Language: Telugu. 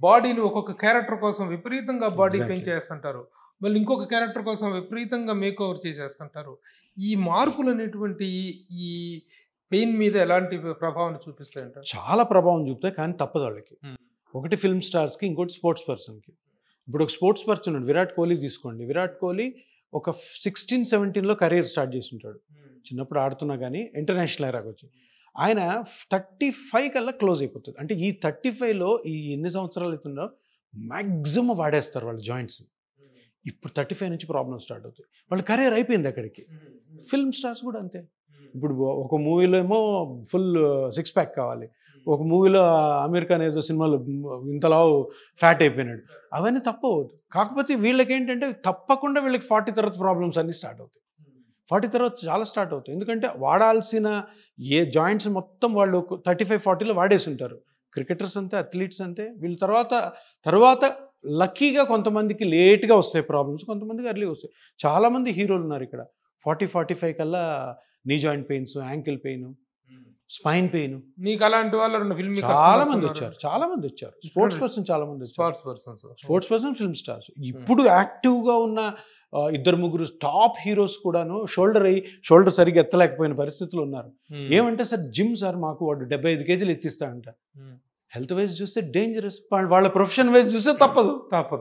బాడీని ఒక్కొక్క క్యారెక్టర్ కోసం విపరీతంగా బాడీ Exactly. పెంచేస్తుంటారు. మళ్ళీ ఇంకొక క్యారెక్టర్ కోసం విపరీతంగా మేకోవర్ చేసేస్తుంటారు. ఈ మార్పులు అనేటువంటి ఈ పెయిన్ మీద ఎలాంటి ప్రభావాన్ని చూపిస్తాయంటారు? చాలా ప్రభావం చూపుతాయి, కానీ తప్పదు వాళ్ళకి. హ్మ్. ఒకటి ఫిల్మ్ స్టార్స్కి, ఇంకోటి స్పోర్ట్స్ పర్సన్కి. ఇప్పుడు ఒక స్పోర్ట్స్ పర్సన్ ఉన్నాడు, విరాట్ కోహ్లీ తీసుకోండి. విరాట్ కోహ్లీ ఒక 16-17లో కెరీర్ స్టార్ట్ చేసి ఉంటాడు. చిన్నప్పుడు ఆడుతున్నా కానీ ఇంటర్నేషనల్ ఎరాకి వచ్చి ఆయన 35 కల్లా క్లోజ్ అయిపోతుంది. అంటే ఈ 35లో ఈ ఎన్ని సంవత్సరాలు అవుతుందో మ్యాక్సిమం వాడేస్తారు వాళ్ళ జాయింట్స్. ఇప్పుడు 35 నుంచి ప్రాబ్లమ్ స్టార్ట్ అవుతాయి. వాళ్ళ కెరీర్ అయిపోయింది అక్కడికి. ఫిల్మ్ స్టార్స్ కూడా అంతే. ఇప్పుడు ఒక మూవీలో ఏమో ఫుల్ 6 ప్యాక్ కావాలి, ఒక మూవీలో అమీర్ ఖాన్ ఏదో సినిమాలో ఇంతలా ఫ్యాట్ అయిపోయినాడు. అవన్నీ తప్పవద్దు. కాకపోతే వీళ్ళకి ఏంటంటే తప్పకుండా వీళ్ళకి 40 తర్వాత ప్రాబ్లమ్స్ అన్నీ స్టార్ట్ అవుతాయి. 40 తర్వాత చాలా స్టార్ట్ అవుతాయి. ఎందుకంటే వాడాల్సిన ఏ జాయింట్స్ మొత్తం వాళ్ళు 35-40లో వాడేసి ఉంటారు. క్రికెటర్స్ అంతే, అథ్లీట్స్ అంతే. వీళ్ళు తర్వాత లక్కీగా కొంతమందికి లేట్గా వస్తాయి ప్రాబ్లమ్స్, కొంతమందికి ఎర్లీగా వస్తాయి. చాలామంది హీరోలు ఉన్నారు ఇక్కడ 40-45 కల్లా knee joint pains, ankle pain, spine pain. నీకు అలాంటి వాళ్ళు ఫిల్మ్ చాలా మంది వచ్చారు. స్పోర్ట్స్ పర్సన్ చాలా మంది వచ్చారు. Sports person, film stars. ఇప్పుడు యాక్టివ్గా ఉన్న 2-3 టాప్ హీరోస్ కూడాను షోల్డర్ సరిగ్గా ఎత్తలేకపోయిన పరిస్థితులు ఉన్నారు. ఏమంటే సార్ జిమ్ సార్ మాకు వాడు 75 కేజీలు ఎత్తిస్తాడంట. హెల్త్ వైజ్ చూస్తే డేంజరస్, వాళ్ళ ప్రొఫెషన్ వైజ్ చూస్తే తప్పదు.